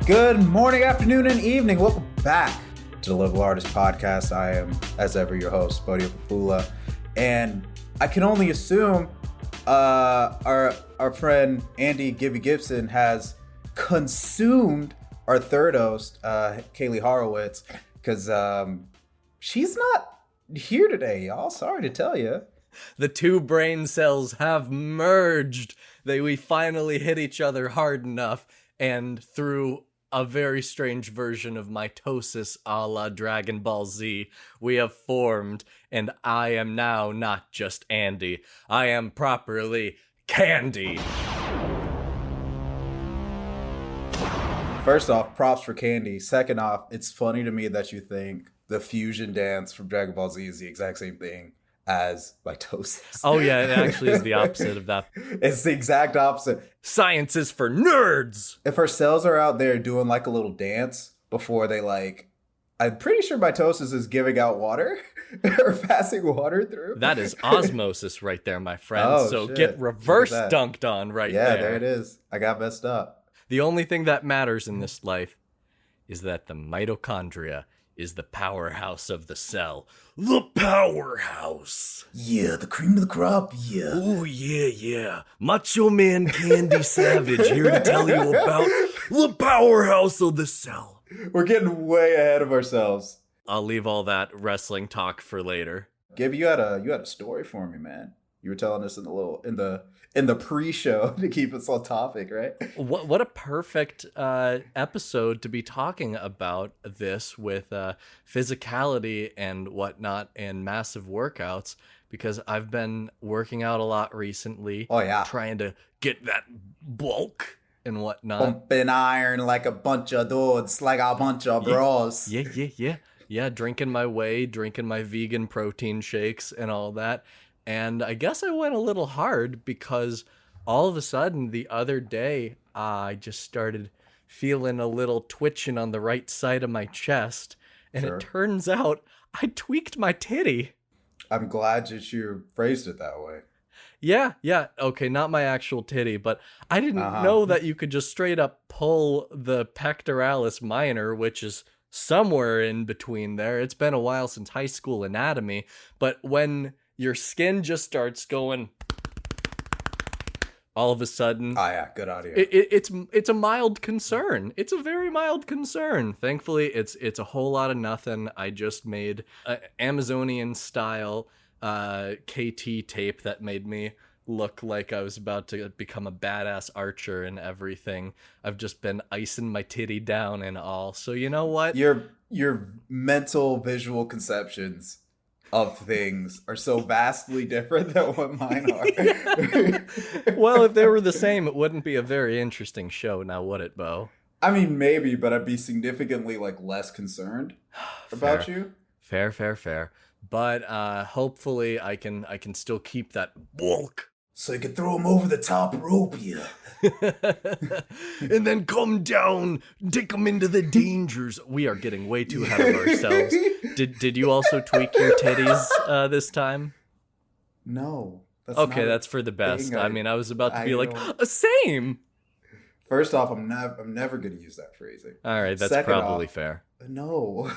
Good morning, afternoon, and evening. Welcome back to the Local Artist Podcast. I am, as ever, your host, Bodio and I can only assume our friend Andy Gibby Gibson has consumed our third host, Kaylie Horowitz, because she's not here today, y'all. Sorry to tell you. The two brain cells have merged. We finally hit each other hard enough, and through a very strange version of mitosis a la Dragon Ball Z, we have formed, and I am now not just Andy. I am properly Candy. First off, props for Candy. Second off, it's funny to me that you think the fusion dance from Dragon Ball Z is the exact same thing as mitosis. Oh yeah, it actually is the opposite of that. It's the exact opposite. Science is for nerds! If our cells are out there doing like a little dance before they I'm pretty sure mitosis is giving out water or passing water through. That is osmosis right there, my friend. Oh, so shit. Get reverse dunked on there. Yeah, there it is. I got messed up. The only thing that matters in this life is that the mitochondria is the powerhouse of the cell. The powerhouse. Yeah, the cream of the crop, yeah. Oh, yeah. Macho Man Candy Savage here to tell you about the powerhouse of the cell. We're getting way ahead of ourselves. I'll leave all that wrestling talk for later. Gibby, you had a story for me, man. You were telling us in the pre-show to keep us on topic, right? What a perfect episode to be talking about this with physicality and whatnot and massive workouts, because I've been working out a lot recently. Oh yeah, trying to get that bulk and whatnot. Pumping iron like a bunch of dudes, like a bunch of bros. Yeah. Drinking my vegan protein shakes and all that. And I guess I went a little hard because all of a sudden the other day, I just started feeling a little twitching on the right side of my chest. And It turns out I tweaked my titty. I'm glad that you phrased it that way. Yeah. Okay, not my actual titty, but I didn't know that you could just straight up pull the pectoralis minor, which is somewhere in between there. It's been a while since high school anatomy, but when your skin just starts going all of a sudden. Oh yeah, good audio. It's a mild concern. It's a very mild concern. Thankfully, it's a whole lot of nothing. I just made an Amazonian style KT tape that made me look like I was about to become a badass archer and everything. I've just been icing my titty down and all. So you know what? Your mental visual conceptions of things are so vastly different than what mine are. Well, if they were the same, it wouldn't be a very interesting show, now would it, Bo? I mean, maybe, but I'd be significantly less concerned about you. Fair. But hopefully I can still keep that bulk. So you can throw him over the top rope, yeah. And then come down, take him into the dangers. We are getting way too ahead of ourselves. Did you also tweak your titties this time? No. That's for the best. I mean, I was about to be same. First off, I'm never going to use that phrasing. All right, that's probably fair. No.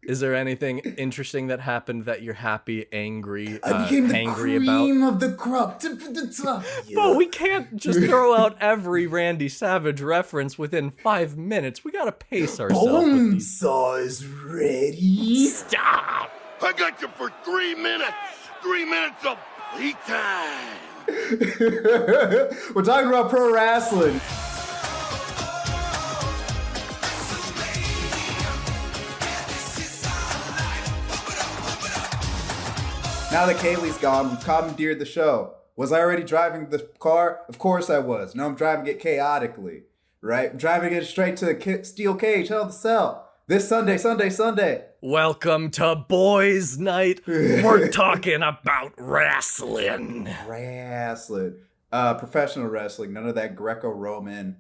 Is there anything interesting that happened that you're happy, angry, I became the cream of the crop. Yeah. But we can't just throw out every Randy Savage reference within 5 minutes. We gotta pace ourselves. Bonesaw is ready. Stop! I got you for 3 minutes. 3 minutes of playtime. We're talking about pro wrestling. Now that Kaylie's gone, we've commandeered the show. Was I already driving the car? Of course I was. No, I'm driving it chaotically, right? I'm driving it straight to the steel cage, Hell in the Cell. This Sunday. Welcome to Boys Night. We're talking about wrestling. Professional wrestling. None of that Greco-Roman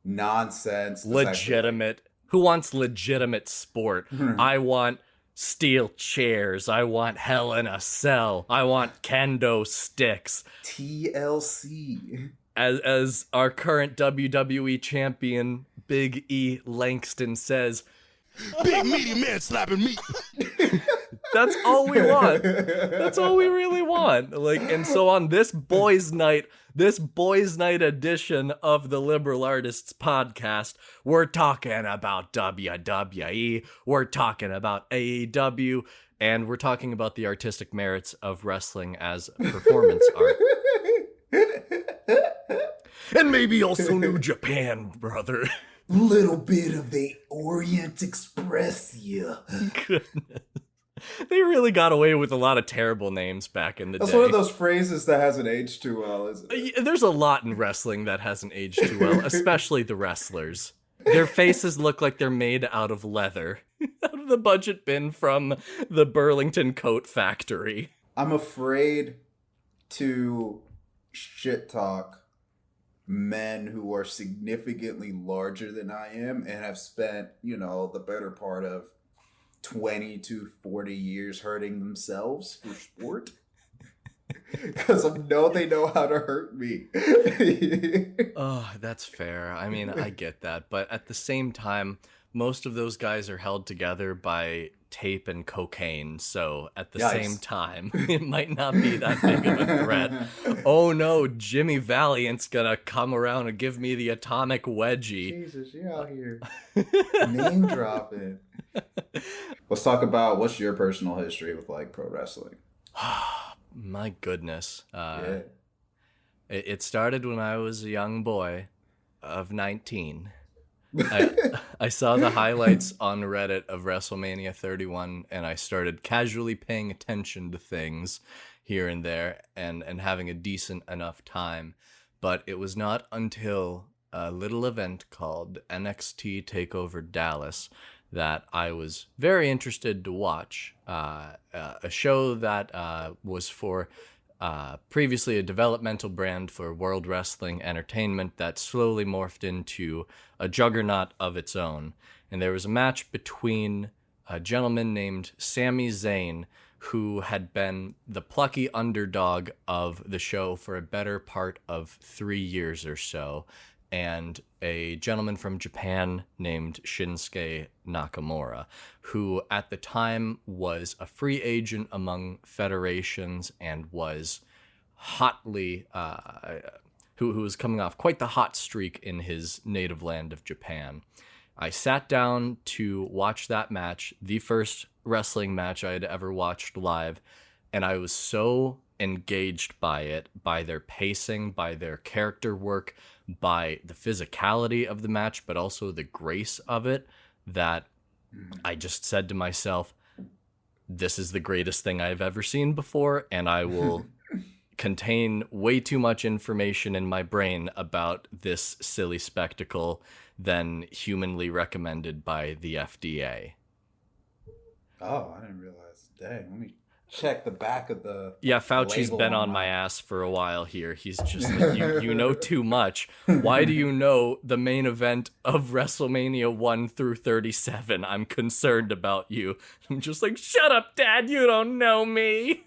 nonsense. Legitimate. Who wants legitimate sport? I want steel chairs. I want Hell in a Cell. I want kendo sticks. TLC. as our current WWE champion, Big E Langston, says, Big meaty man slapping meat. that's all we want. That's all we really want. Like, and so on this boys' night edition of the Liberal Artists podcast, we're talking about WWE, we're talking about AEW, and we're talking about the artistic merits of wrestling as performance art. And maybe also New Japan, brother. Little bit of the Orient Express, yeah. Goodness. They really got away with a lot of terrible names back in the day. That's one of those phrases that hasn't aged too well, isn't it? There's a lot in wrestling that hasn't aged too well, especially the wrestlers. Their faces look like they're made out of leather. Out of the budget bin from the Burlington Coat Factory. I'm afraid to shit talk men who are significantly larger than I am and have spent, the better part of 20 to 40 years hurting themselves for sport. Because I know they know how to hurt me. Oh, that's fair. I mean, I get that. But at the same time, most of those guys are held together by tape and cocaine. So at the same time, it might not be that big of a threat. Oh no, Jimmy Valiant's gonna come around and give me the atomic wedgie. Jesus, you're out here name dropping. Let's talk about what's your personal history with like pro wrestling. My goodness. It started when I was a young boy of 19. I saw the highlights on Reddit of WrestleMania 31, and I started casually paying attention to things here and there and having a decent enough time. But it was not until a little event called NXT TakeOver Dallas that I was very interested to watch. A show that was for previously a developmental brand for World Wrestling Entertainment that slowly morphed into a juggernaut of its own. And there was a match between a gentleman named Sami Zayn, who had been the plucky underdog of the show for a better part of 3 years or so, and a gentleman from Japan named Shinsuke Nakamura, who at the time was a free agent among federations and was hotly, who was coming off quite the hot streak in his native land of Japan. I sat down to watch that match, the first wrestling match I had ever watched live, and I was so engaged by it, by their pacing, by their character work, by the physicality of the match, but also the grace of it, that I just said to myself, this is the greatest thing I've ever seen before, and I will contain way too much information in my brain about this silly spectacle than humanly recommended by the FDA. Oh, I didn't realize. Dang, let me check the back of the Fauci's been on my ass for a while here. He's just like, you know too much. Why do you know the main event of WrestleMania 1 through 37? I'm concerned about you. I'm just like, shut up, Dad, you don't know me.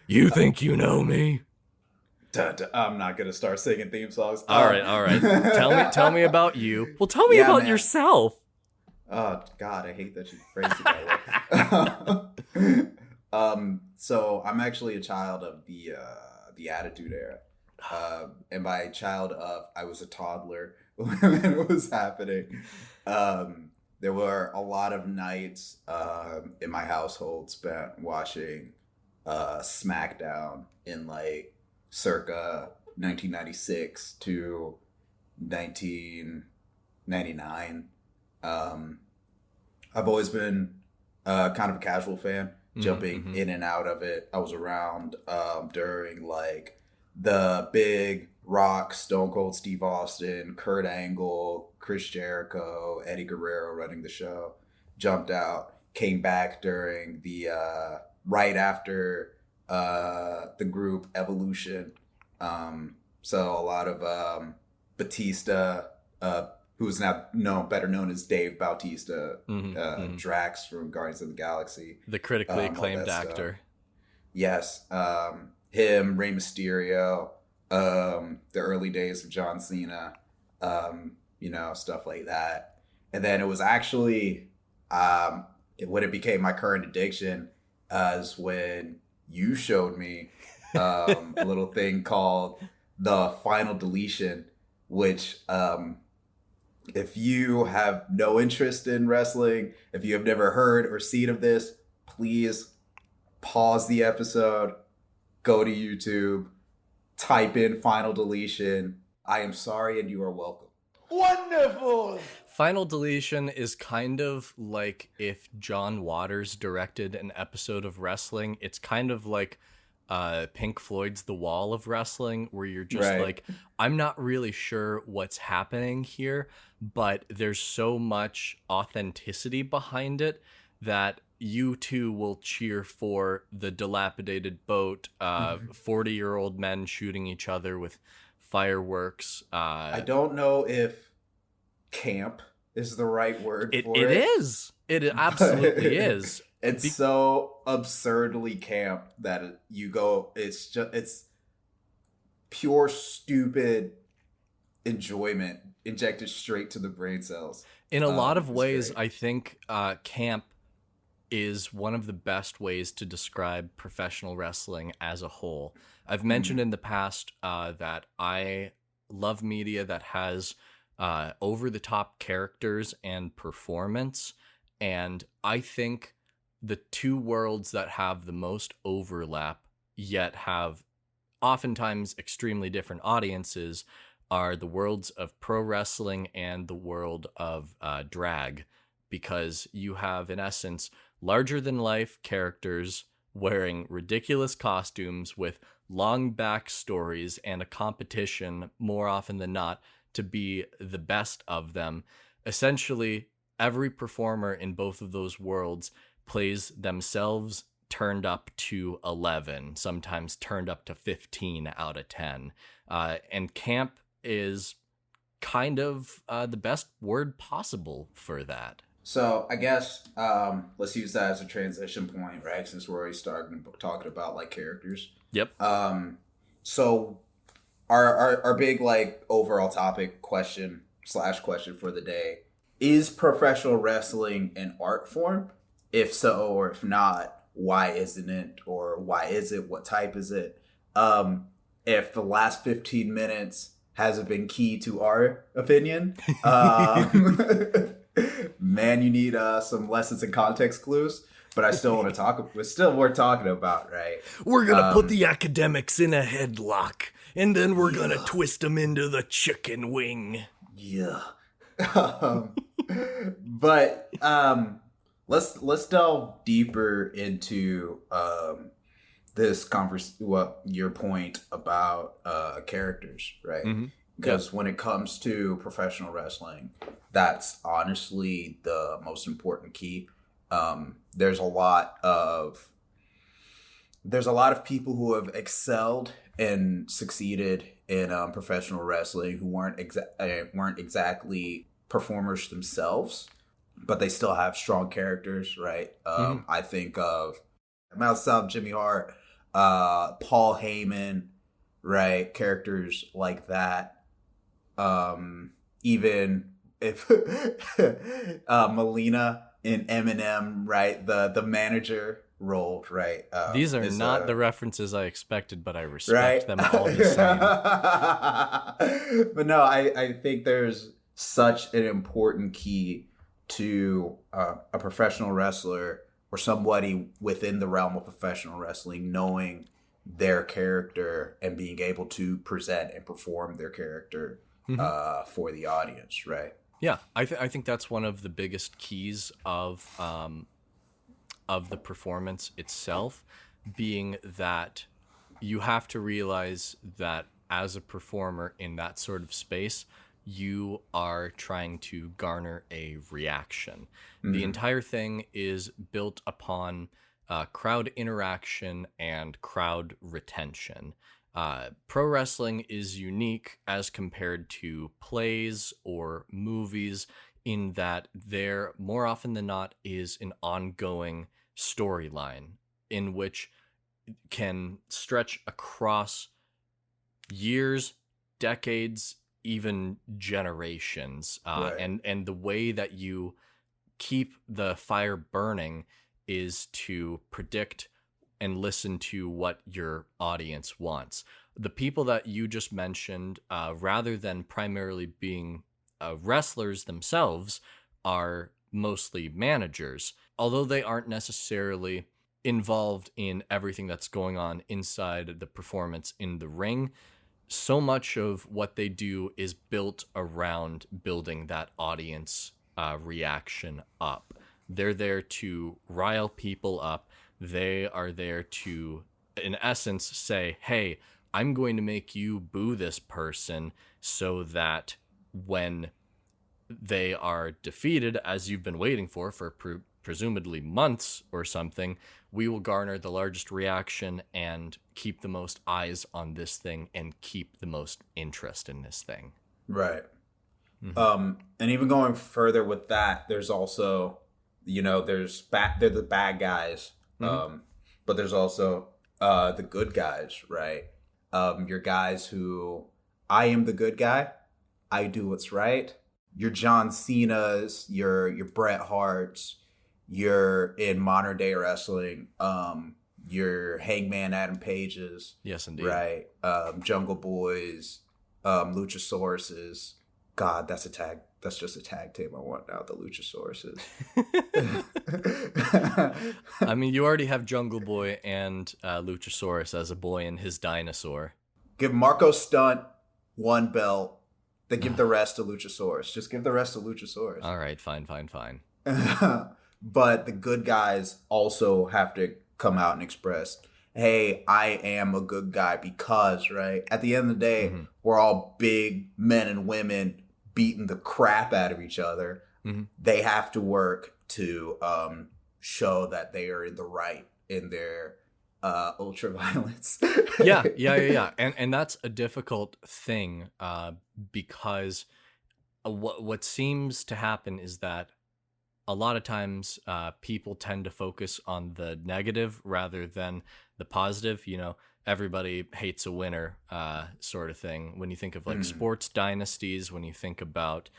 You think you know me? I'm not gonna start singing theme songs. All right. Tell me about you. Well, tell me about yourself. Oh God, I hate that you phrased it that way. So I'm actually a child of the Attitude Era, and by child of, I was a toddler when it was happening. There were a lot of nights in my household spent watching SmackDown in like circa 1996 to 1999. I've always been kind of a casual fan, jumping in and out of it. I was around during like the big Rock, Stone Cold Steve Austin, Kurt Angle, Chris Jericho, Eddie Guerrero running the show. Jumped out, came back during the right after the group Evolution. So a lot of Batista, who's now better known as Dave Bautista, Drax from Guardians of the Galaxy. The critically acclaimed actor. Yes. him, Rey Mysterio, the early days of John Cena, stuff like that. And then it was actually when it became my current addiction is when you showed me a little thing called the Final Deletion, which if you have no interest in wrestling, if you have never heard or seen of this, please pause the episode, go to YouTube, type in Final Deletion. I am sorry and you are welcome. Wonderful! Final Deletion is kind of like if John Waters directed an episode of wrestling. It's kind of like Pink Floyd's The Wall of Wrestling, where you're just like, I'm not really sure what's happening here, but there's so much authenticity behind it that you too will cheer for the dilapidated boat, 40-year-old men shooting each other with fireworks. I don't know if camp is the right word for it. It is. It absolutely is. It's so absurdly camp that it's pure stupid enjoyment injected straight to the brain cells. In a lot of ways, great. I think camp is one of the best ways to describe professional wrestling as a whole. I've mentioned in the past that I love media that has over-the-top characters and performance, and I think the two worlds that have the most overlap yet have oftentimes extremely different audiences are the worlds of pro wrestling and the world of drag, because you have, in essence, larger-than-life characters wearing ridiculous costumes with long backstories and a competition, more often than not, to be the best of them. Essentially, every performer in both of those worlds plays themselves turned up to 11, sometimes turned up to 15 out of 10. And camp is kind of the best word possible for that. So I guess let's use that as a transition point, right? Since we're already talking about like characters. Yep. So our big like overall topic question for the day: is professional wrestling an art form? If so, or if not, why isn't it? Or why is it? What type is it? If the last 15 minutes hasn't been key to our opinion, man, you need some lessons and context clues. But I still want to talk. It's still worth talking about, right? We're gonna put the academics in a headlock, and then we're gonna twist them into the chicken wing. Yeah. But let's delve deeper into this your point about characters, right? Because when it comes to professional wrestling, that's honestly the most important key. There's a lot of people who have excelled and succeeded in professional wrestling who weren't exactly performers themselves, but they still have strong characters, right? I think of myself, Jimmy Hart, Paul Heyman, right? Characters like that. Even if Melina in Eminem, right? The manager role, right? These are not the references I expected, but I respect them all the same. But no, I think there's such an important key to a professional wrestler or somebody within the realm of professional wrestling knowing their character and being able to present and perform their character for the audience, right? Yeah, I think that's one of the biggest keys of the performance itself, being that you have to realize that as a performer in that sort of space, you are trying to garner a reaction. The entire thing is built upon crowd interaction and crowd retention. Pro wrestling is unique as compared to plays or movies in that there, more often than not, is an ongoing storyline in which can stretch across years, decades, even generations. Right. And the way that you keep the fire burning is to predict and listen to what your audience wants. The people that you just mentioned, rather than primarily being wrestlers themselves, are mostly managers, although they aren't necessarily involved in everything that's going on inside the performance in the ring. So much of what they do is built around building that audience reaction up. They're there to rile people up. They are there to, in essence, say, hey, I'm going to make you boo this person so that when they are defeated, as you've been waiting for presumably months or something, we will garner the largest reaction and keep the most eyes on this thing and keep the most interest in this thing. Right. And even going further with that, there's also, they're the bad guys, but there's also the good guys, right? Your guys who, I am the good guy, I do what's right. Your John Cena's, your Bret Hart's, you're in modern day wrestling, your Hangman Adam Page's. Yes, indeed. Right. Jungle Boys, Luchasauruses. God, that's a tag. That's just a tag team I want now, the Luchasauruses. I mean, you already have Jungle Boy and Luchasaurus as a boy and his dinosaur. Give Marco Stunt one belt, then give the rest to Luchasaurus. Just give the rest to Luchasaurus. All right, fine. But the good guys also have to come out and express, hey, I am a good guy because, right? At the end of the day, we're all big men and women beating the crap out of each other. They have to work to show that they are in the right in their ultra violence. Yeah. And that's a difficult thing because what seems to happen is that a lot of times people tend to focus on the negative rather than the positive. Everybody hates a winner sort of thing. When you think of like sports dynasties, when you think about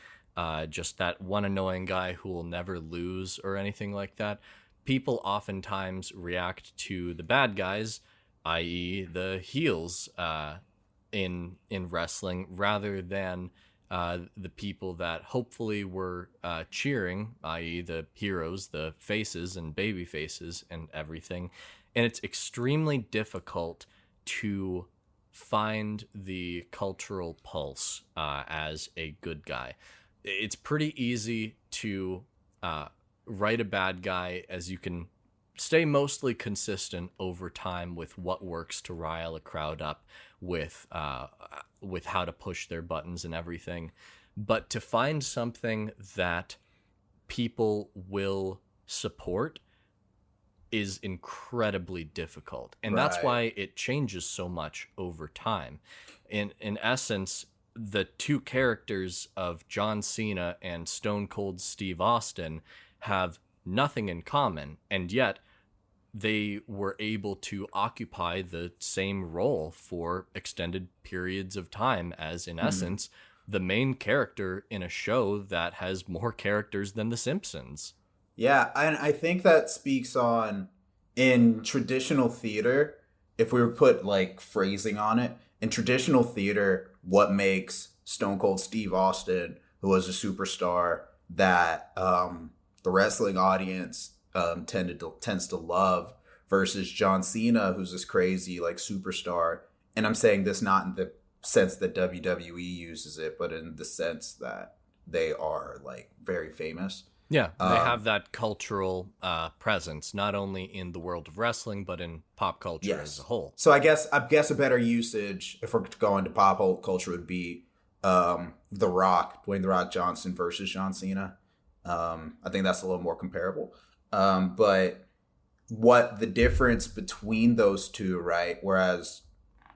just that one annoying guy who will never lose or anything like that, people oftentimes react to the bad guys, i.e. the heels in wrestling, rather than the people that hopefully were cheering, i.e. the heroes, the faces and baby faces and everything. And it's extremely difficult to find the cultural pulse as a good guy. It's pretty easy to write a bad guy, as you can stay mostly consistent over time with what works to rile a crowd up, with how to push their buttons and everything. But to find something that people will support is incredibly difficult. And that's why it changes so much over time. In essence, the two characters of John Cena and Stone Cold Steve Austin have nothing in common, and yet they were able to occupy the same role for extended periods of time as, in essence, the main character in a show that has more characters than The Simpsons. Yeah, and I think that speaks on, in traditional theater, if we were put like phrasing on it, in traditional theater, what makes Stone Cold Steve Austin, who was a superstar that the wrestling audience tends to love, versus John Cena, who's this crazy like superstar. And I'm saying this not in the sense that WWE uses it, but in the sense that they are like very famous. Yeah, they have that cultural presence, not only in the world of wrestling, but in pop culture as a whole. So I guess a better usage, if we're going to pop culture, would be The Rock, Dwayne "The Rock" Johnson versus John Cena. I think that's a little more comparable. But what the difference between those two, right? Whereas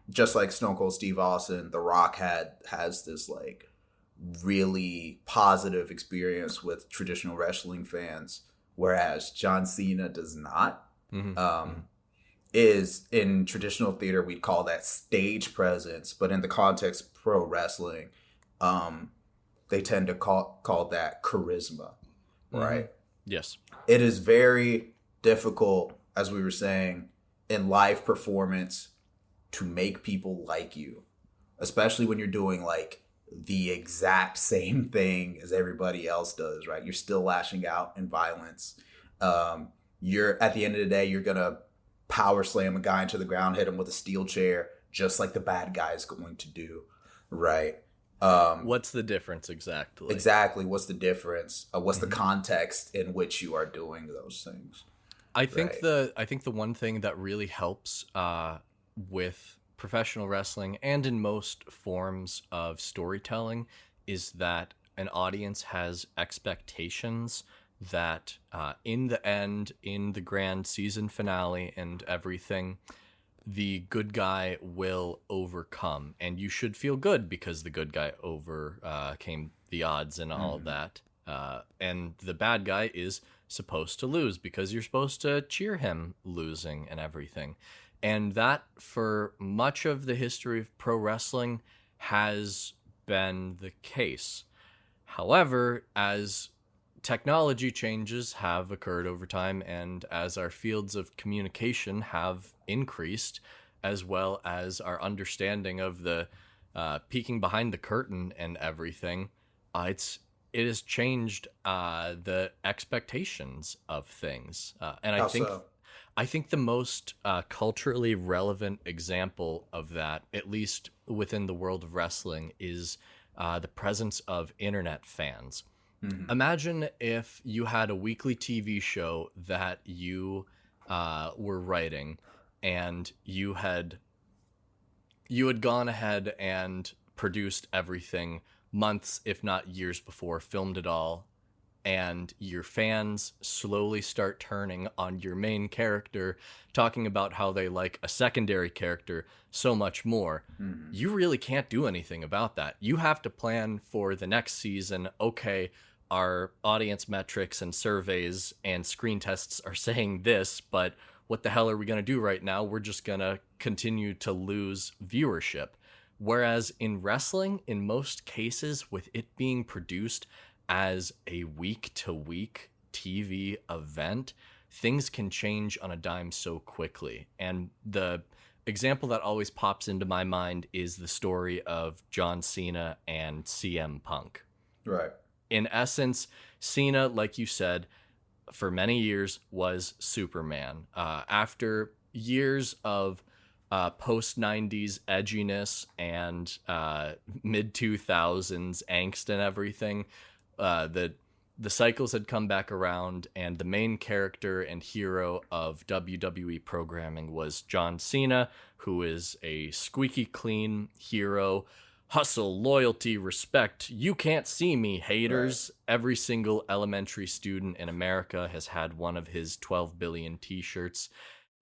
just like Stone Cold Steve Austin, The Rock has this like really positive experience with traditional wrestling fans, whereas John Cena does not. is in traditional theater, we'd call that stage presence, but in the context of pro wrestling, they tend to call that charisma, right? Mm-hmm. Yes. It is very difficult, as we were saying, in live performance to make people like you, especially when you're doing like the exact same thing as everybody else does, right? You're still lashing out in violence. You're at the end of the day, you're gonna power slam a guy into the ground, hit him with a steel chair, just like the bad guy is going to do, right? What's the difference exactly? Exactly. What's the difference? What's the context in which you are doing those things? I think the one thing that really helps with professional wrestling and in most forms of storytelling is that an audience has expectations that in the end, in the grand season finale and everything, the good guy will overcome, and you should feel good because the good guy overcame the odds and all of that. And the bad guy is supposed to lose because you're supposed to cheer him losing and everything. And that, for much of the history of pro wrestling, has been the case. However, as technology changes have occurred over time, and as our fields of communication have increased, as well as our understanding of the peeking behind the curtain and everything, it has changed the expectations of things. And I think the most culturally relevant example of that, at least within the world of wrestling, is the presence of internet fans. Mm-hmm. Imagine if you had a weekly TV show that you were writing, and you had gone ahead and produced everything months, if not years before, filmed it all, and your fans slowly start turning on your main character, talking about how they like a secondary character so much more. Mm-hmm. You really can't do anything about that. You have to plan for the next season. Okay, our audience metrics and surveys and screen tests are saying this, but what the hell are we going to do right now? We're just going to continue to lose viewership. Whereas in wrestling, in most cases, with it being produced as a week-to-week TV event, things can change on a dime so quickly. And the example that always pops into my mind is the story of John Cena and CM Punk. Right. In essence, Cena, like you said, for many years was Superman. After years of post-90s edginess and mid-2000s angst and everything, the cycles had come back around, and the main character and hero of WWE programming was John Cena, who is a squeaky clean hero. Hustle, loyalty, respect. You can't see me, haters. Right. Every single elementary student in America has had one of his 12 billion t-shirts.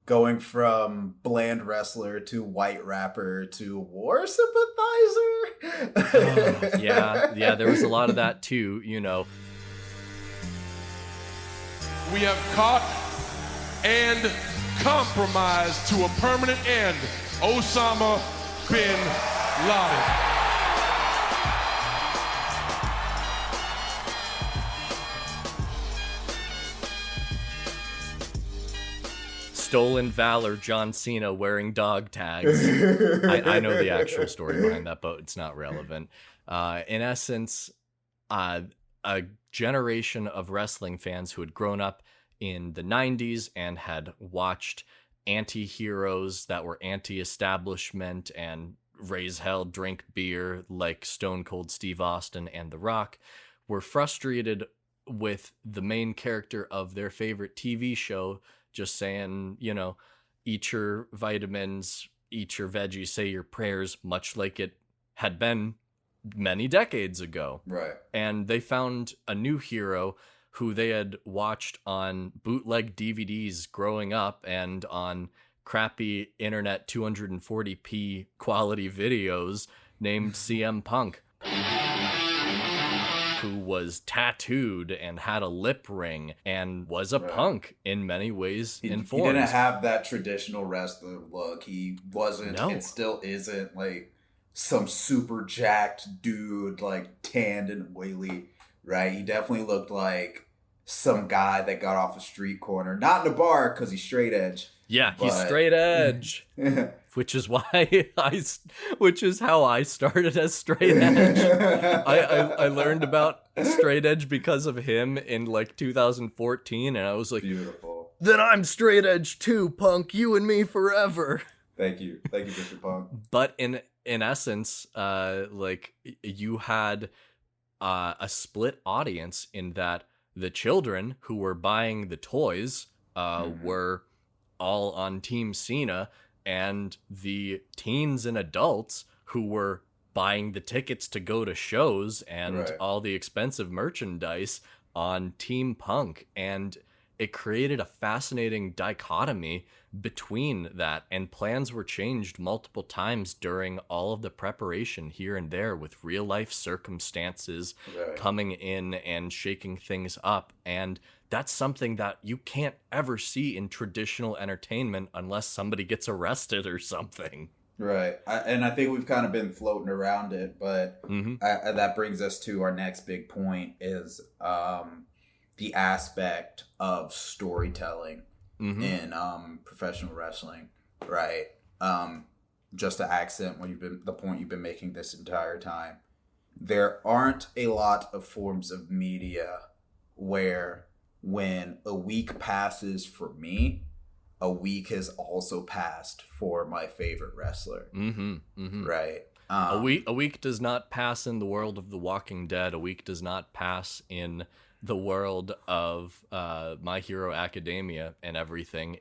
Going from bland wrestler to white rapper to war sympathizer. Yeah, there was a lot of that too, you know. We have caught and compromised to a permanent end Osama bin Laden. Stolen valor, John Cena wearing dog tags. I know the actual story behind that, but it's not relevant. In essence, a generation of wrestling fans who had grown up in the 90s and had watched anti-heroes that were anti-establishment and raise hell, drink beer like Stone Cold Steve Austin and The Rock, were frustrated with the main character of their favorite TV show just saying, you know, eat your vitamins, eat your veggies, say your prayers, much like it had been many decades ago. Right. And they found a new hero who they had watched on bootleg DVDs growing up and on crappy internet 240p quality videos named CM Punk, who was tattooed and had a lip ring and was a punk in many ways and forms. He didn't have that traditional wrestler look. He wasn't, No. and still isn't, like, some super jacked dude, like, tanned and oily, right? He definitely looked like some guy that got off a street corner. Not in a bar, because he's straight edge. Yeah, he's straight edge. Which is how I started as straight edge. I learned about straight edge because of him in like 2014, and I was like, beautiful. Then I'm straight edge too, punk. You and me forever. Thank you, Mr. Punk. But in essence, like you had a split audience in that the children who were buying the toys were all on Team Cena, and the teens and adults who were buying the tickets to go to shows and all the expensive merchandise on Team Punk. And it created a fascinating dichotomy between that, and plans were changed multiple times during all of the preparation here and there, with real life circumstances coming in and shaking things up. And that's something that you can't ever see in traditional entertainment unless somebody gets arrested or something. Right. And I think we've kind of been floating around it, but that brings us to our next big point is the aspect of storytelling in professional wrestling, right? Just to accent the point you've been making this entire time. There aren't a lot of forms of media where when a week passes for me, a week has also passed for my favorite wrestler. Right. A week does not pass in the world of The Walking Dead. A week does not pass in the world of My Hero Academia and everything,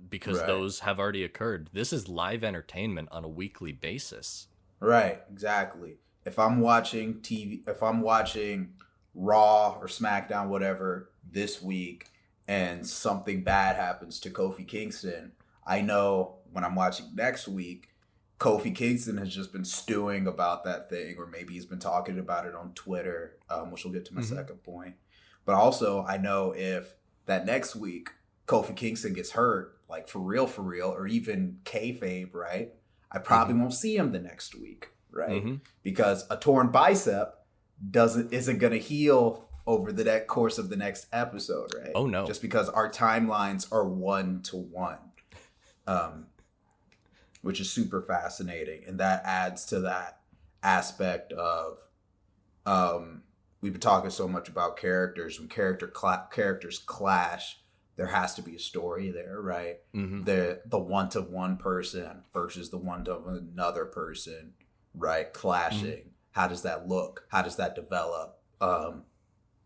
because those have already occurred. This is live entertainment on a weekly basis. Right, exactly. If I'm watching TV, if I'm watching Raw or SmackDown, whatever, this week, and something bad happens to Kofi Kingston, I know when I'm watching next week, Kofi Kingston has just been stewing about that thing, or maybe he's been talking about it on Twitter, which will get to my second point. But also, I know if that next week Kofi Kingston gets hurt, like for real, or even kayfabe, right? I probably won't see him the next week, right? Because a torn bicep isn't going to heal over the course of the next episode, right? Oh no! Just because our timelines are 1-to-1, which is super fascinating, and that adds to that aspect of we've been talking so much about characters. When characters clash, there has to be a story there, right? The one to one person versus the one to another person, right? Clashing. How does that look? How does that develop?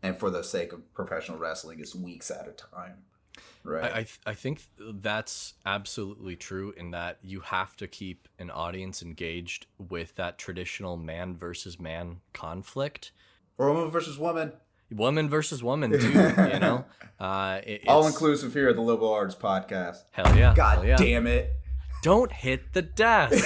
And for the sake of professional wrestling, it's weeks at a time, right? I think that's absolutely true, in that you have to keep an audience engaged with that traditional man versus man conflict. Or woman versus woman. Woman versus woman, too, you know? All-inclusive here at the Liberal Arts Podcast. Hell yeah. God damn it. Don't hit the desk.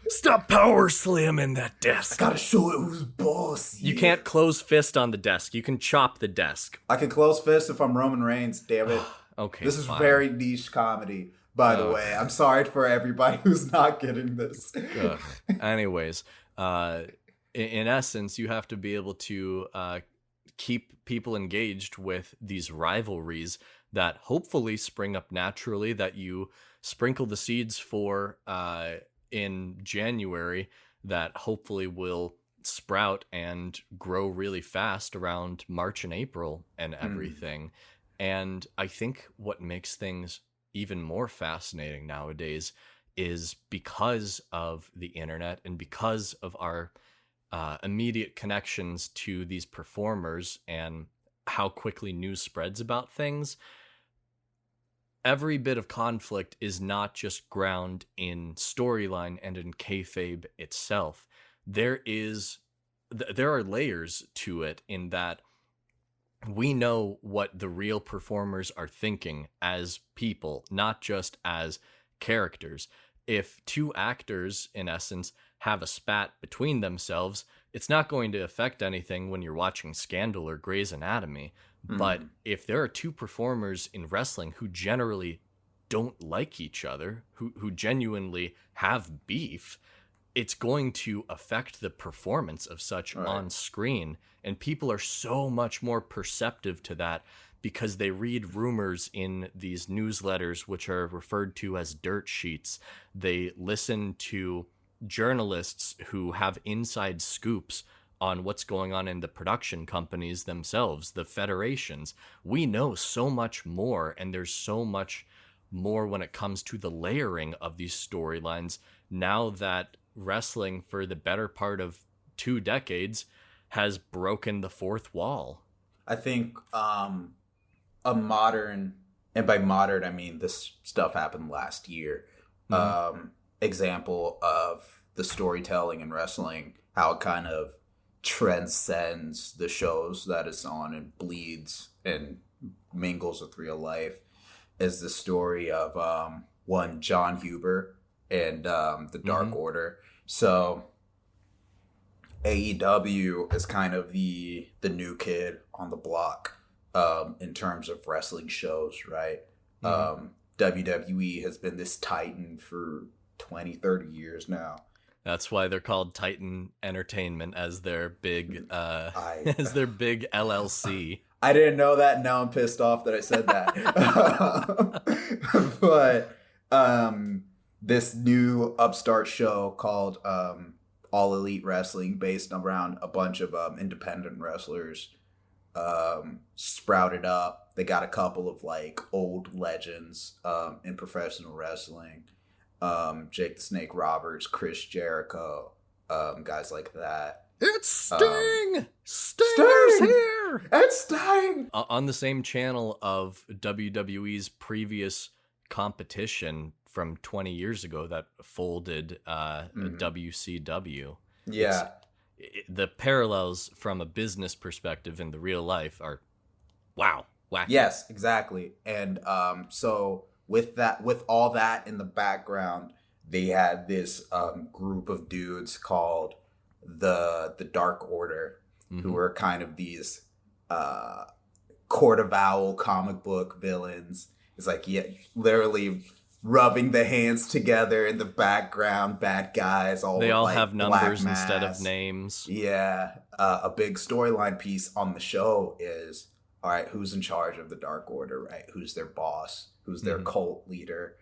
Stop power slamming that desk. I gotta show it who's boss. You can't close fist on the desk. You can chop the desk. I can close fist if I'm Roman Reigns, damn it. Okay, This is very niche comedy, by the way. I'm sorry for everybody who's not getting this. Anyways, in essence, you have to be able to keep people engaged with these rivalries that hopefully spring up naturally, that you sprinkle the seeds for in January, that hopefully will sprout and grow really fast around March and April and everything. And I think what makes things even more fascinating nowadays is because of the internet and because of our immediate connections to these performers and how quickly news spreads about things. Every bit of conflict is not just ground in storyline and in kayfabe itself. There are layers to it, in that we know what the real performers are thinking as people, not just as characters. If two actors, in essence, have a spat between themselves, it's not going to affect anything when you're watching Scandal or Grey's Anatomy. But if there are two performers in wrestling who generally don't like each other, who genuinely have beef, it's going to affect the performance of such on screen. And people are so much more perceptive to that because they read rumors in these newsletters, which are referred to as dirt sheets. They listen to journalists who have inside scoops on what's going on in the production companies themselves, the federations. We know so much more, and there's so much more when it comes to the layering of these storylines now that wrestling for the better part of 2 decades has broken the fourth wall. I think a modern, and by modern I mean this stuff happened last year, example of the storytelling in wrestling, how it kind of transcends the shows that it's on and bleeds and mingles with real life, is the story of one John Huber and the Dark Order. So AEW is kind of the new kid on the block in terms of wrestling shows, right? WWE has been this titan for 20, 30 years now. That's why they're called Titan Entertainment as their big as their big LLC. I didn't know that. Now I'm pissed off that I said that. But this new upstart show called All Elite Wrestling, based around a bunch of independent wrestlers, sprouted up. They got a couple of like old legends in professional wrestling. Jake the Snake Roberts, Chris Jericho, guys like that. It's Sting! Sting's here! It's Sting! On the same channel of WWE's previous competition from 20 years ago that folded WCW. Yeah. The parallels from a business perspective in the real life are, wow, wacky. Yes, exactly. And so with all that in the background, they had this group of dudes called the Dark Order, who were kind of these Court of Owl comic book villains. It's like, yeah, literally rubbing the hands together in the background, bad guys. They all like have numbers instead of names. Yeah. A big storyline piece on the show is, all right, who's in charge of the Dark Order, right? Who's their boss? Who's their cult leader?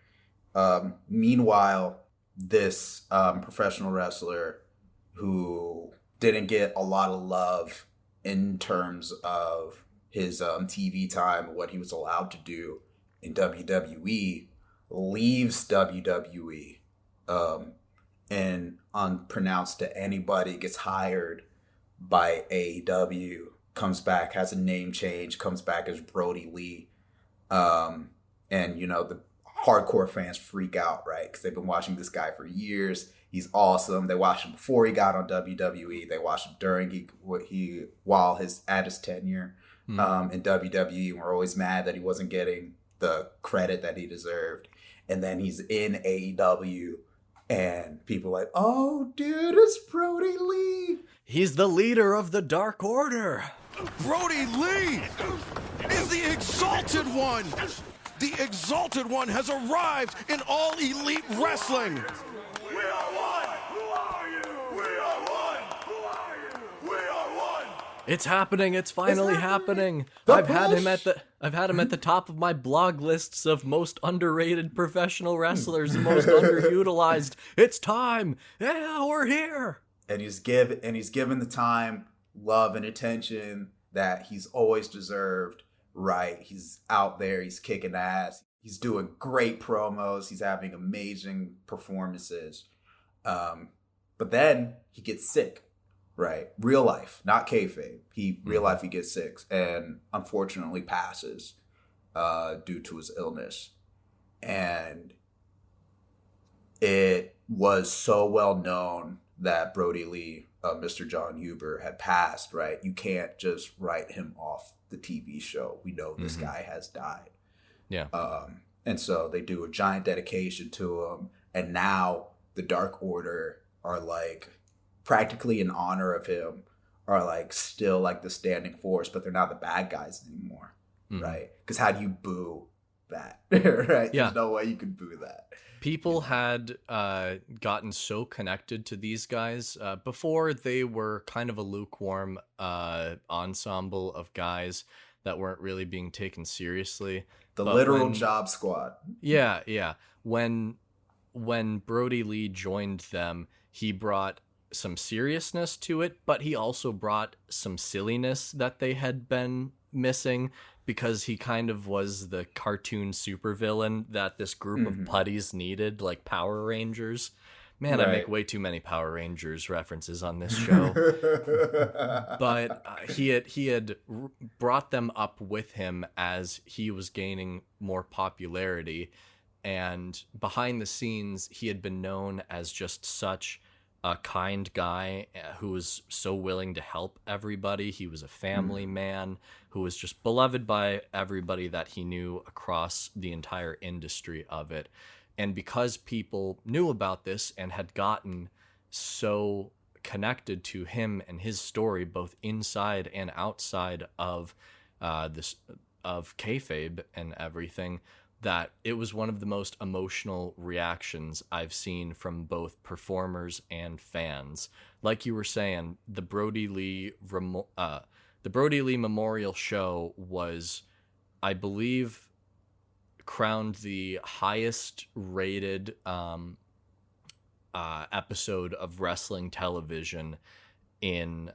Meanwhile, this professional wrestler who didn't get a lot of love in terms of his TV time, what he was allowed to do in WWE, leaves WWE and unpronounced to anybody, gets hired by AEW, comes back, has a name change, comes back as Brody Lee. And, you know, the hardcore fans freak out, right? Because they've been watching this guy for years. He's awesome. They watched him before he got on WWE. They watched him during while at his tenure in WWE. And we're always mad that he wasn't getting the credit that he deserved. And then he's in AEW, and people are like, oh, dude, it's Brody Lee. He's the leader of the Dark Order. Brody Lee is the Exalted One. The Exalted One has arrived in All Elite Wrestling. We are one. Who are you? We are one. Who are you? We are one. It's happening. It's finally happening. I've had him at the top of my blog lists of most underrated professional wrestlers and most underutilized. It's time. Yeah, we're here. And he's given the time, love, and attention that he's always deserved. Right, he's out there, he's kicking ass, he's doing great promos, he's having amazing performances, but then he gets sick, right? Real life, not kayfabe. Real life, he gets sick and unfortunately passes due to his illness. And it was so well known that Brody Lee, Mr. John Huber, had passed, right? You can't just write him off the TV show. We know this guy has died. Yeah. And so they do a giant dedication to him. And now the Dark Order are like practically in honor of him are like still like the standing force, but they're not the bad guys anymore, right? Because how do you boo that, right? Yeah. There's no way you can boo that. People had gotten so connected to these guys before. They were kind of a lukewarm ensemble of guys that weren't really being taken seriously. The literal job squad. Yeah, yeah. When Brody Lee joined them, he brought some seriousness to it, but he also brought some silliness that they had been missing, because he kind of was the cartoon supervillain that this group of putties needed, like Power Rangers. Man, I make way too many Power Rangers references on this show. But he had brought them up with him as he was gaining more popularity. And behind the scenes, he had been known as just such a kind guy who was so willing to help everybody. He was a family man who was just beloved by everybody that he knew across the entire industry of it. And because people knew about this and had gotten so connected to him and his story, both inside and outside of this of kayfabe and everything, that it was one of the most emotional reactions I've seen from both performers and fans. Like you were saying, the Brody Lee Memorial Show was, I believe, crowned the highest rated episode of wrestling television in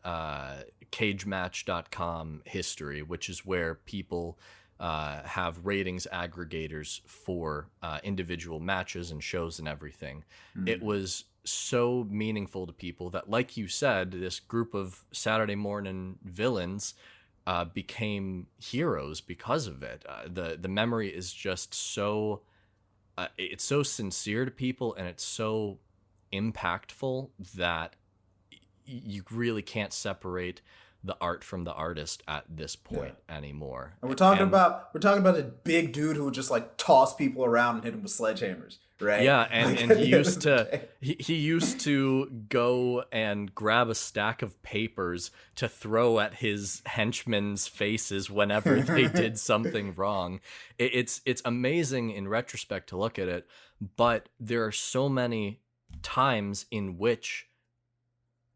cagematch.com history, which is where people have ratings aggregators for individual matches and shows and everything. It was so meaningful to people that, like you said, this group of Saturday morning villains became heroes because of it. The memory is just so it's so sincere to people, and it's so impactful that you really can't separate the art from the artist at this point anymore. And we're talking about a big dude who would just like toss people around and hit them with sledgehammers, right? Yeah, and he used to he used to go and grab a stack of papers to throw at his henchmen's faces whenever they did something wrong. It's amazing in retrospect to look at it, but there are so many times in which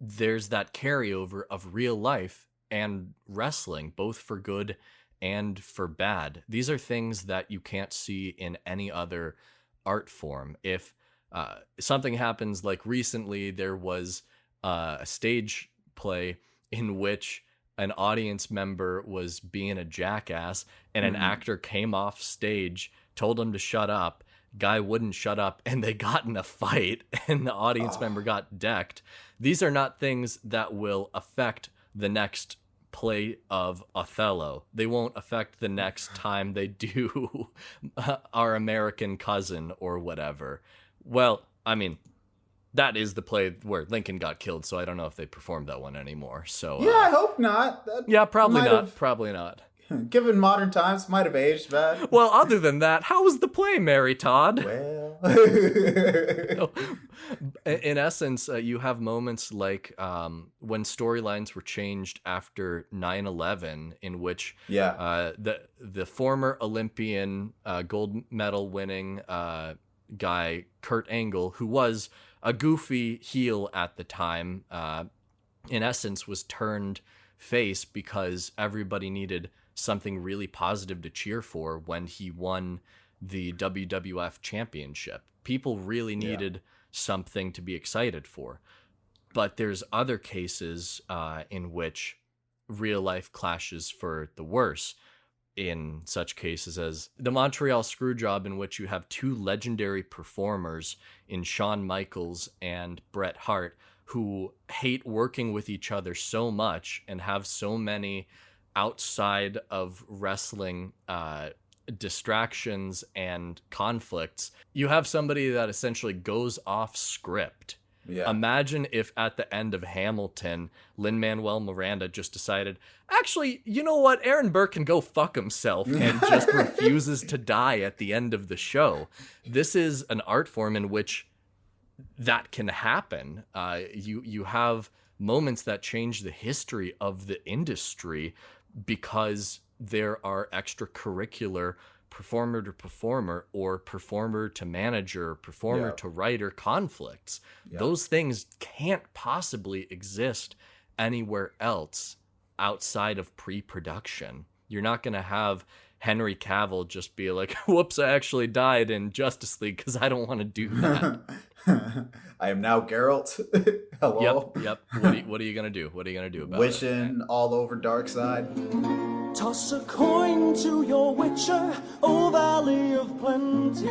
there's that carryover of real life and wrestling, both for good and for bad. These are things that you can't see in any other art form. If something happens, like recently there was a stage play in which an audience member was being a jackass, and an actor came off stage, told him to shut up, guy wouldn't shut up, and they got in a fight, and the audience member got decked. These are not things that will affect the next play of Othello. They won't affect the next time they do Our American Cousin or whatever. Well, I mean, that is the play where Lincoln got killed, so I don't know if they performed that one anymore. So yeah, I hope not. Yeah, probably not. Probably not. Given modern times, might have aged bad. Well, other than that, how was the play, Mary Todd? Well, in essence, you have moments like when storylines were changed after 9/11, in which the former Olympian gold medal winning guy Kurt Angle, who was a goofy heel at the time, in essence was turned face because everybody needed something really positive to cheer for when he won the WWF championship. People really needed something to be excited for. But there's other cases in which real life clashes for the worse, in such cases as the Montreal Screwjob, in which you have two legendary performers in Shawn Michaels and Bret Hart who hate working with each other so much and have so many outside of wrestling distractions and conflicts. You have somebody that essentially goes off script. Yeah. Imagine if at the end of Hamilton, Lin-Manuel Miranda just decided, actually, you know what? Aaron Burr can go fuck himself, and just refuses to die at the end of the show. This is an art form in which that can happen. You have moments that change the history of the industry because there are extracurricular performer to performer or performer to manager, performer to writer conflicts. Those things can't possibly exist anywhere else outside of pre-production. You're not going to have Henry Cavill just be like, whoops, I actually died in Justice League because I don't want to do that. I am now Geralt. Hello. Yep. What are you going to do? What are you going to do about Wishing it? all over Darkseid. Toss a coin to your witcher, O Valley of Plenty,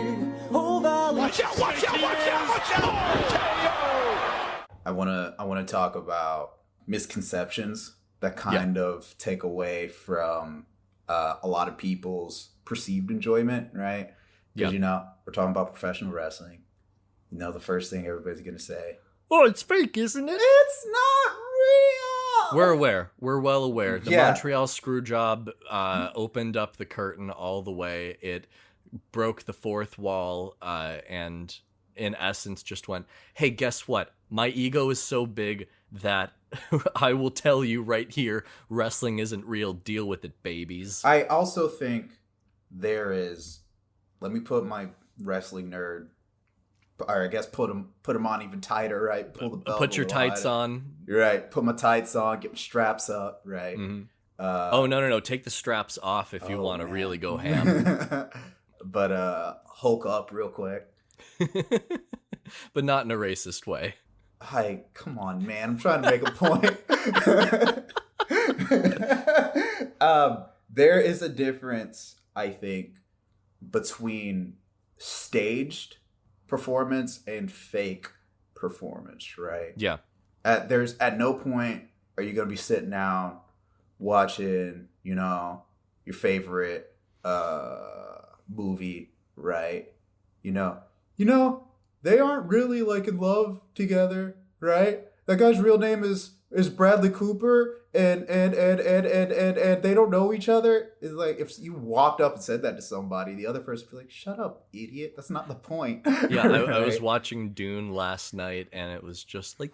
O Valley. Watch out, watch out, watch out, watch out! I wanna talk about misconceptions that kind of take away from a lot of people's perceived enjoyment, right? Because we're talking about professional wrestling. The first thing everybody's gonna say, "Oh, it's fake, isn't it?" It's not real. We're aware. We're well aware. The Montreal Screwjob opened up the curtain all the way. It broke the fourth wall and in essence just went, hey, guess what? My ego is so big that I will tell you right here, wrestling isn't real. Deal with it, babies. I also think there is, let me put my wrestling nerd, or I guess put them on even tighter, right? Pull the belt. Put your tights on. Right. Put my tights on. Get my straps up. Right. Mm-hmm. Oh no! Take the straps off if you want to really go ham. But Hulk up real quick. But not in a racist way. Hi, come on, man! I'm trying to make a point. There is a difference, I think, between staged performance and fake performance, right? Yeah. At no point are you gonna be sitting down watching, your favorite movie, right? They aren't really like in love together, right? That guy's real name is Bradley Cooper, and they don't know each other. It's like if you walked up and said that to somebody, the other person would be like, "Shut up, idiot! That's not the point." Yeah, I was watching Dune last night, and it was just like,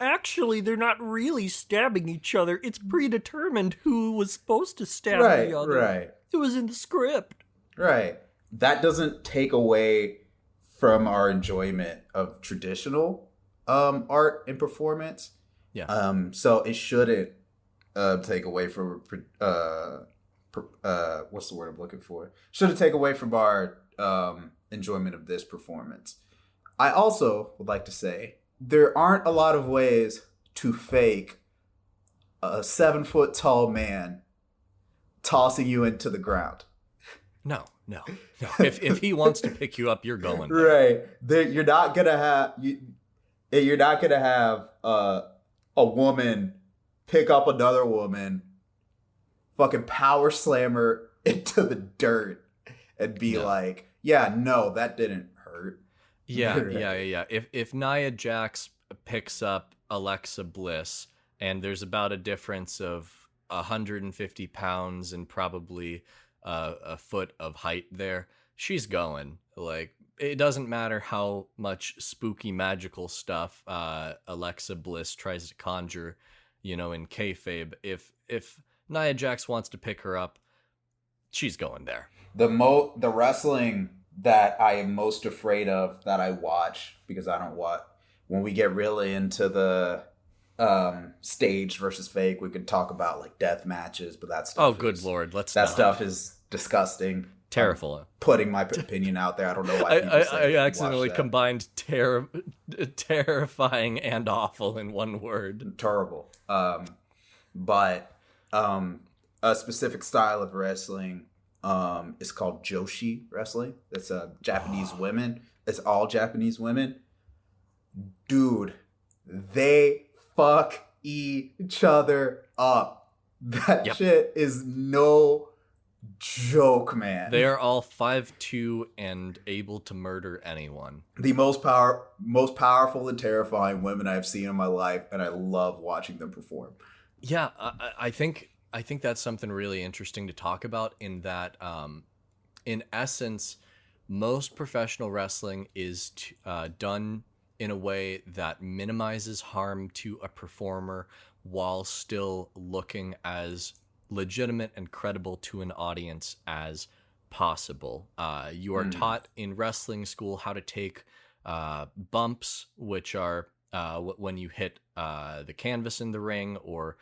actually, they're not really stabbing each other. It's predetermined who was supposed to stab the other. Right. It was in the script. Right. That doesn't take away from our enjoyment of traditional art and performance. Yeah. So it shouldn't take away from what's the word I'm looking for? Shouldn't take away from our enjoyment of this performance. I also would like to say there aren't a lot of ways to fake a 7-foot tall man tossing you into the ground. No. If he wants to pick you up, you're going there. Right. You're not gonna have a woman pick up another woman, fucking power slam her into the dirt, and be like, "Yeah, no, that didn't hurt." Yeah. If Nia Jax picks up Alexa Bliss, and there's about a difference of 150 pounds and probably a foot of height there, she's going. Like, it doesn't matter how much spooky magical stuff Alexa Bliss tries to conjure, in kayfabe. If Nia Jax wants to pick her up, she's going there. The wrestling that I am most afraid of that I watch, because I don't watch, when we get really into the staged versus fake, we could talk about like death matches, but that stuff. Oh, good lord, let's. That stuff is disgusting. Terrible. Putting my opinion out there. I don't know why. I accidentally combined terrifying and awful in one word. Terrible. But a specific style of wrestling is called Joshi wrestling. It's Japanese women. It's all Japanese women. Dude, they fuck each other up. That shit is no joke, man. They are all 5'2" and able to murder anyone. The most powerful and terrifying women I've seen in my life, and I love watching them perform. Yeah, I think that's something really interesting to talk about, in that in essence, most professional wrestling is done in a way that minimizes harm to a performer while still looking as legitimate and credible to an audience as possible. You are taught in wrestling school how to take bumps, which are when you hit the canvas in the ring, or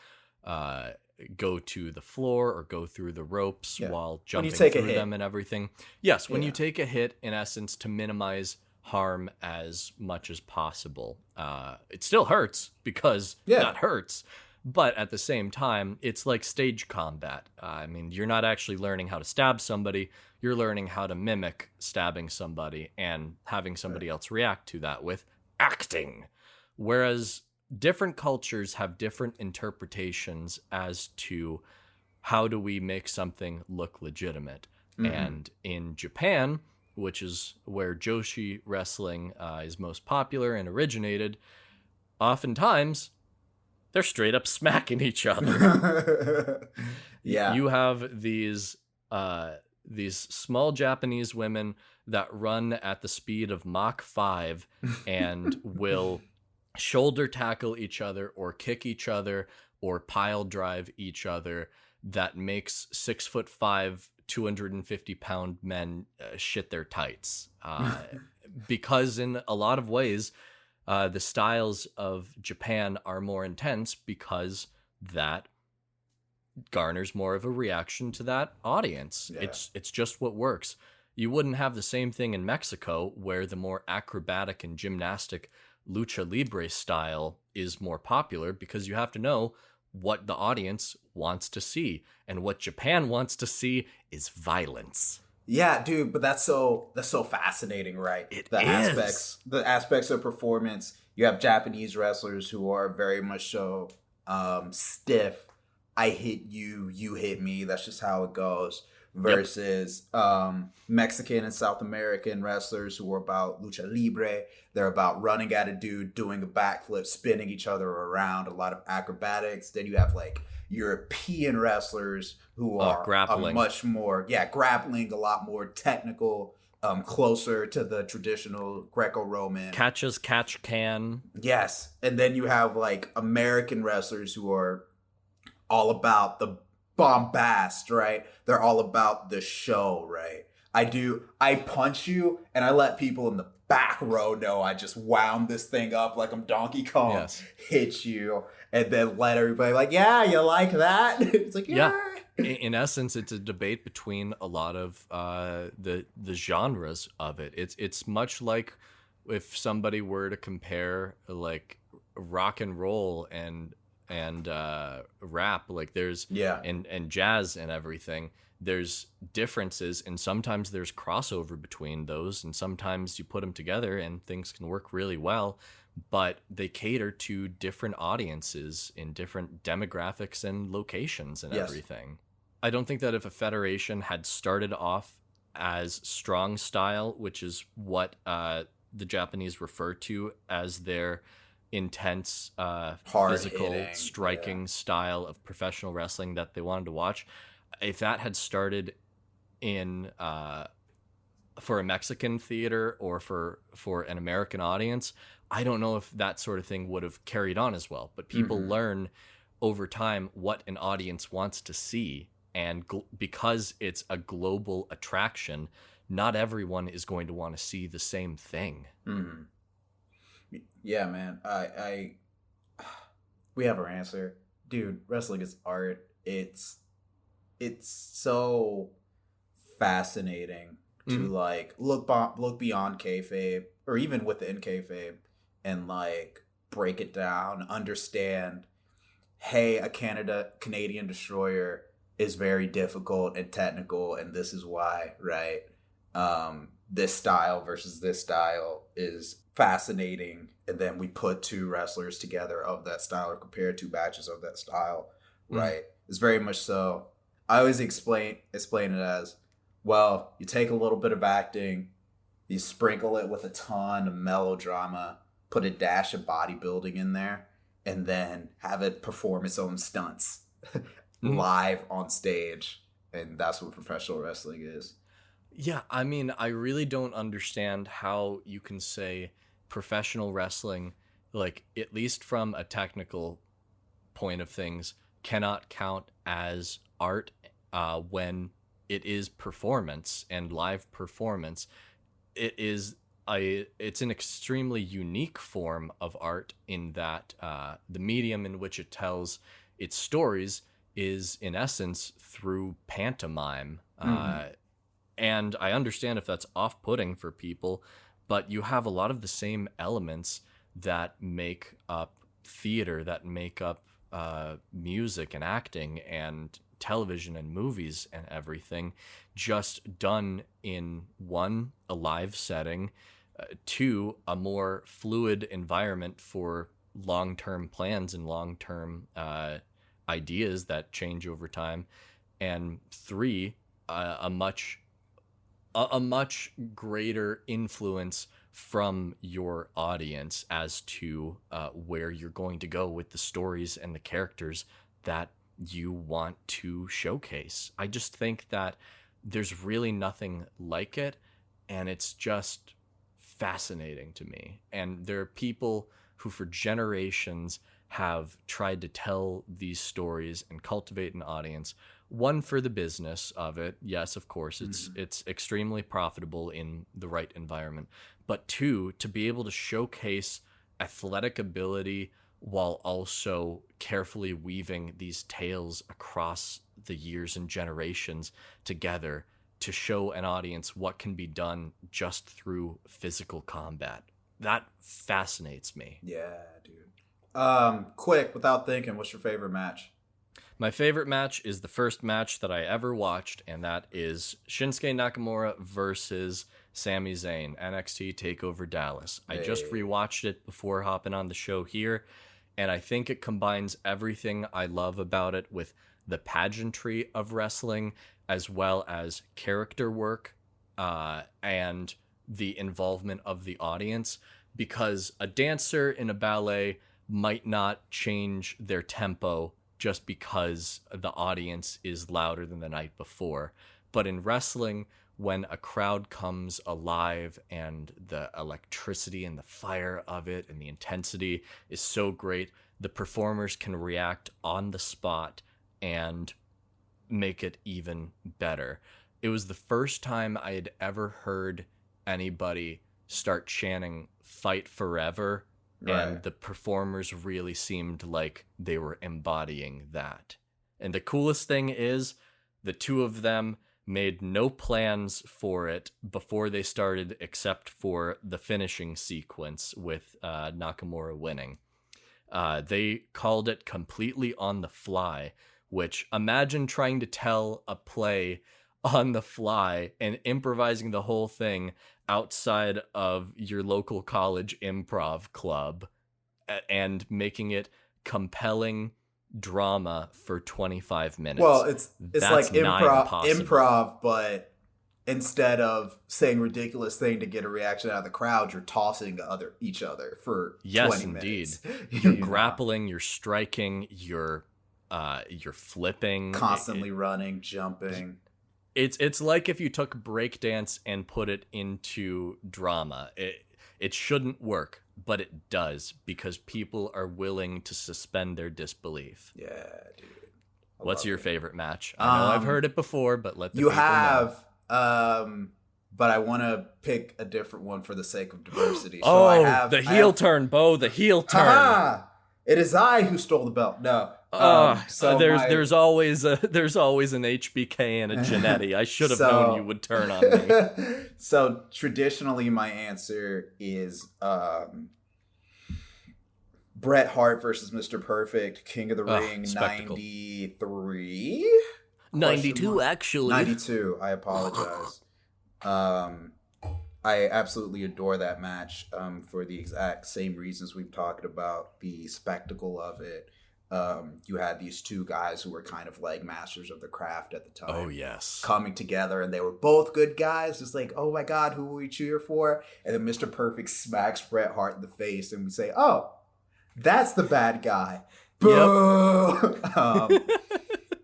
go to the floor, or go through the ropes while jumping through them and everything. Yes, when you take a hit, in essence, to minimize harm as much as possible. It still hurts, because that hurts. But at the same time, it's like stage combat. I mean, you're not actually learning how to stab somebody. You're learning how to mimic stabbing somebody and having somebody else react to that with acting. Whereas different cultures have different interpretations as to how do we make something look legitimate. And in Japan, which is where Joshi wrestling is most popular and originated, oftentimes they're straight up smacking each other. You have these small Japanese women that run at the speed of Mach 5 and will shoulder tackle each other, or kick each other, or pile drive each other. That makes 6'5", 250-pound men shit their tights. Because in a lot of ways, the styles of Japan are more intense, because that garners more of a reaction to that audience. It's just what works. You wouldn't have the same thing in Mexico, where the more acrobatic and gymnastic lucha libre style is more popular, because you have to know what the audience wants to see, and what Japan wants to see is violence. Yeah, dude, but that's so fascinating, right? The aspects of performance. You have Japanese wrestlers who are very much so stiff. I hit you, you hit me. That's just how it goes. Versus Mexican and South American wrestlers who are about lucha libre. They're about running at a dude, doing a backflip, spinning each other around, a lot of acrobatics. Then you have like European wrestlers who are grappling. Much more, grappling, a lot more technical, closer to the traditional Greco-Roman. Catch as catch can. Yes. And then you have like American wrestlers who are all about the bombast, right? They're all about the show, right? I punch you and I let people in the back row know I just wound this thing up like I'm Donkey Kong, hit you, and then let everybody like, yeah, you like that? It's like, yeah. In essence, it's a debate between a lot of the genres of it. It's much like if somebody were to compare like rock and roll and rap, like there's and jazz and everything. There's differences, and sometimes there's crossover between those, and sometimes you put them together and things can work really well, but they cater to different audiences in different demographics and locations and everything. I don't think that if a federation had started off as strong style, which is what the Japanese refer to as their intense physical striking style of professional wrestling that they wanted to watch, if that had started in for a Mexican theater or for an American audience, I don't know if that sort of thing would have carried on as well. But people learn over time what an audience wants to see, and because it's a global attraction, not everyone is going to want to see the same thing. Yeah, man. We have our answer, dude. Wrestling is art. It's so fascinating to like look beyond kayfabe, or even within kayfabe, and like break it down, understand. Hey, a Canadian destroyer is very difficult and technical, and this is why, right? This style versus this style is fascinating, and then we put two wrestlers together of that style, or compare two batches of that style, right? It's very much so. I always explain it as, well, you take a little bit of acting, you sprinkle it with a ton of melodrama, put a dash of bodybuilding in there, and then have it perform its own stunts live on stage. And that's what professional wrestling is. Yeah, I mean, I really don't understand how you can say professional wrestling, like at least from a technical point of things, cannot count as art when it is performance and live performance. It's an extremely unique form of art in that the medium in which it tells its stories is in essence through pantomime. And I understand if that's off-putting for people, but you have a lot of the same elements that make up theater, that make up music and acting and television and movies and everything, just done in one, a live setting, two, a more fluid environment for long-term plans and long-term ideas that change over time, and three, a much greater influence from your audience as to where you're going to go with the stories and the characters that you want to showcase. I just think that there's really nothing like it, and it's just fascinating to me. And there are people who for generations have tried to tell these stories and cultivate an audience. One, for the business of it. Yes, of course, it's extremely profitable in the right environment. But two, to be able to showcase athletic ability while also carefully weaving these tales across the years and generations together to show an audience what can be done just through physical combat. That fascinates me. Yeah, dude. Quick, without thinking, what's your favorite match? My favorite match is the first match that I ever watched, and that is Shinsuke Nakamura versus Sami Zayn, NXT TakeOver Dallas. I just rewatched it before hopping on the show here, and I think it combines everything I love about it with the pageantry of wrestling, as well as character work and the involvement of the audience, because a dancer in a ballet might not change their tempo just because the audience is louder than the night before. But in wrestling, when a crowd comes alive and the electricity and the fire of it and the intensity is so great, the performers can react on the spot and make it even better. It was the first time I had ever heard anybody start chanting "Fight Forever," right, and the performers really seemed like they were embodying that. And the coolest thing is, the two of them made no plans for it before they started, except for the finishing sequence with Nakamura winning. They called it completely on the fly, which, imagine trying to tell a play on the fly and improvising the whole thing outside of your local college improv club and making it compelling drama for 25 minutes. Well, it's like improv, but instead of saying ridiculous thing to get a reaction out of the crowd, you're tossing each other for 20 minutes. You're grappling, you're striking, you're flipping, constantly running, jumping. It's like if you took breakdance and put it into drama. It shouldn't work, but it does, because people are willing to suspend their disbelief. Yeah, dude. What's your favorite match? I know I've heard it before, but let the people know. But I want to pick a different one for the sake of diversity. So the heel turn, Bo, the heel turn. Aha! It is I who stole the belt. No. There's always an HBK and a Janetti. I should have known you would turn on me. So traditionally, my answer is Bret Hart versus Mr. Perfect, King of the Ring, spectacle. 93? 92, actually. 92. I apologize. I absolutely adore that match for the exact same reasons we've talked about, the spectacle of it. You had these two guys who were kind of like masters of the craft at the time. Oh, yes. Coming together, and they were both good guys. It's like, oh my God, who will we cheer for? And then Mr. Perfect smacks Bret Hart in the face, and we say, oh, that's the bad guy. Boo! Yep.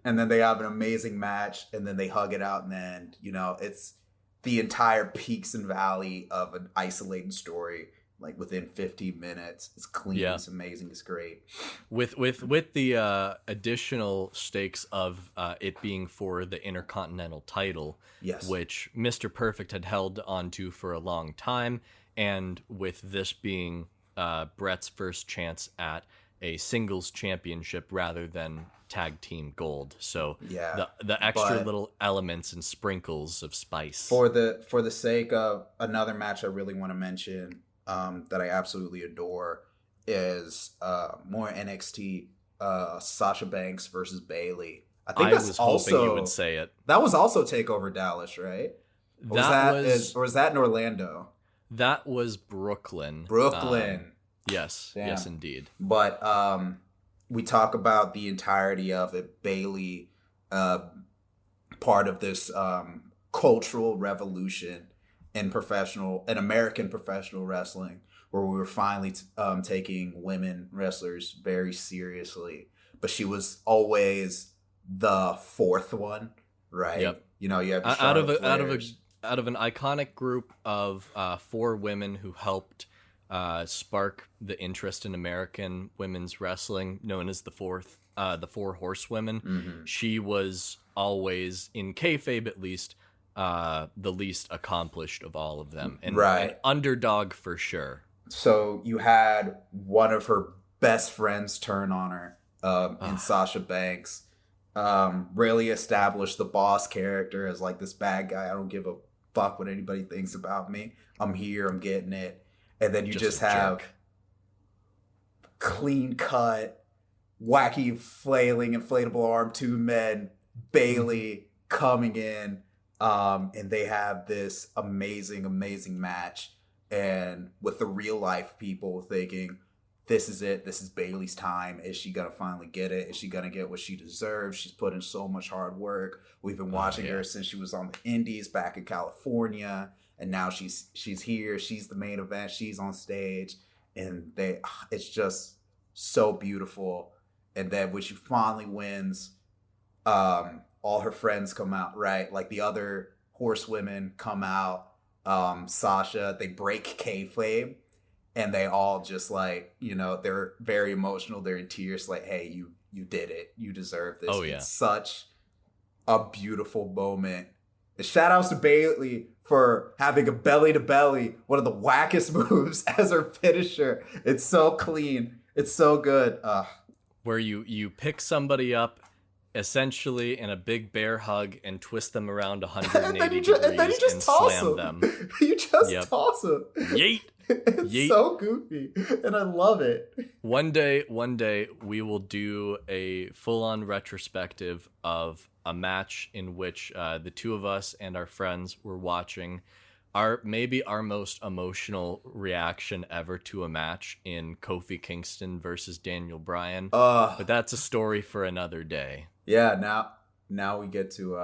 And then they have an amazing match, and then they hug it out, and then, it's the entire peaks and valley of an isolated story like within 15 minutes. It's clean. Yeah. It's amazing. It's great. With the additional stakes of it being for the Intercontinental title, Yes. which Mr. Perfect had held onto for a long time, and with this being Brett's first chance at a singles championship rather than tag team gold. So Yeah, the extra but little elements and sprinkles of spice. for the sake of another match I really want to mention that I absolutely adore is more NXT Sasha Banks versus Bayley. I think I was hoping you would say it. That was also TakeOver Dallas, right? Or was that in Orlando? That was Brooklyn. Yes, Damn. yes, indeed. But we talk about the entirety of it. Bayley, part of this cultural revolution in American professional wrestling, where we were finally taking women wrestlers very seriously. But she was always the fourth one, right? Yep. You know, you have out of an iconic group of 4 women who helped spark the interest in American women's wrestling, known as the Four Horsewomen. Mm-hmm. She was always, in kayfabe at least, the least accomplished of all of them, and Right. an underdog for sure. So you had one of her best friends turn on her in Sasha Banks. Really established the boss character as like this bad guy. I don't give a fuck what anybody thinks about me. I'm here. I'm getting it. And then you just have clean cut, wacky flailing inflatable arm 2 men, Bayley coming in, and they have this amazing match. And with the real life people thinking, this is it. This is Bayley's time. Is she going to finally get it? Is she going to get what she deserves? She's put in so much hard work. We've been watching her since she was on the Indies back in California. And now she's here. She's the main event. She's on stage. And it's just so beautiful. And then when she finally wins, all her friends come out, right? Like the other horsewomen come out. Sasha, they break kayfabe. And they all just like, you know, they're very emotional. They're in tears like, hey, you did it. You deserve this. Oh, yeah. It's such a beautiful moment. And shout outs to Bayley for having a belly to belly, one of the wackest moves as her finisher. It's so clean. It's so good. Where you pick somebody up essentially in a big bear hug and twist them around 180 degrees and then you just toss slam them. them. You just toss them. Yeet. It's Yeet. so goofy, and I love it. One day we will do a full-on retrospective of a match in which the two of us and our friends were watching maybe our most emotional reaction ever to a match in Kofi Kingston versus Daniel Bryan. But that's a story for another day. Yeah, now we get to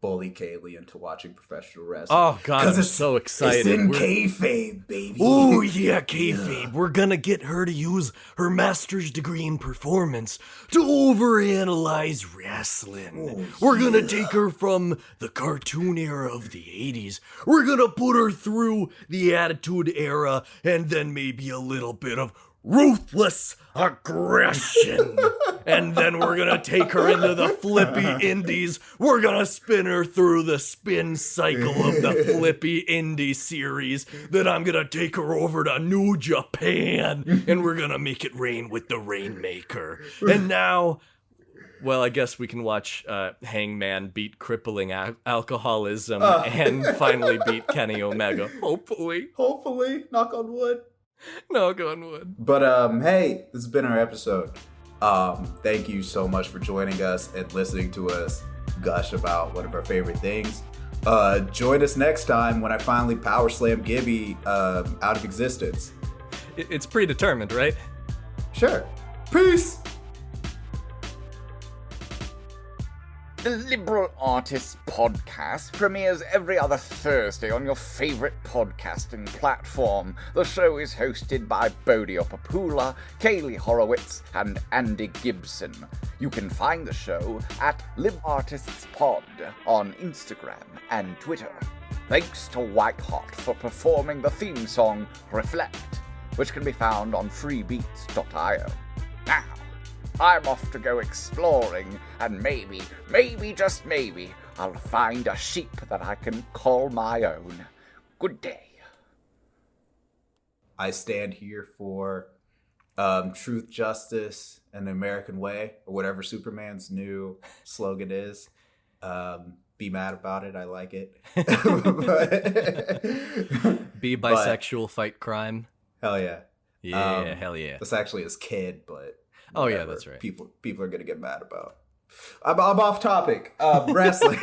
bully Kaylie into watching professional wrestling. Oh God, I'm so excited. It's in kayfabe, baby. Oh yeah, kayfabe. We're gonna get her to use her master's degree in performance to overanalyze wrestling. We're gonna take her from the cartoon era of the 80s. We're gonna put her through the Attitude Era, and then maybe a little bit of ruthless aggression. And then we're gonna take her into the flippy indies. We're gonna spin her through the spin cycle of the flippy indie series. Then I'm gonna take her over to New Japan, and we're gonna make it rain with the Rainmaker. And now, well, I guess we can watch Hangman beat crippling alcoholism and finally beat Kenny Omega. Hopefully. Knock on wood. No, go on wood. But hey, this has been our episode. Thank you so much for joining us and listening to us gush about one of our favorite things. Join us next time when I finally power slam Gibby out of existence. It's predetermined, right? Sure. Peace. The Liberal Artists Podcast premieres every other Thursday on your favourite podcasting platform. The show is hosted by Bodio and Andy, Kaylie Horowitz, and Andy Gibson. You can find the show at LibArtistsPod on Instagram and Twitter. Thanks to Whitehot for performing the theme song Reflect, which can be found on freebeats.io. Now, I'm off to go exploring, and maybe, just maybe, I'll find a sheep that I can call my own. Good day. I stand here for truth, justice, and the American way, or whatever Superman's new slogan is. Be mad about it. I like it. Be bisexual, fight crime. Hell yeah. Yeah, hell yeah. That's actually his kid, but oh yeah, whatever. that's right. People are gonna get mad about. I'm off topic. Wrestling.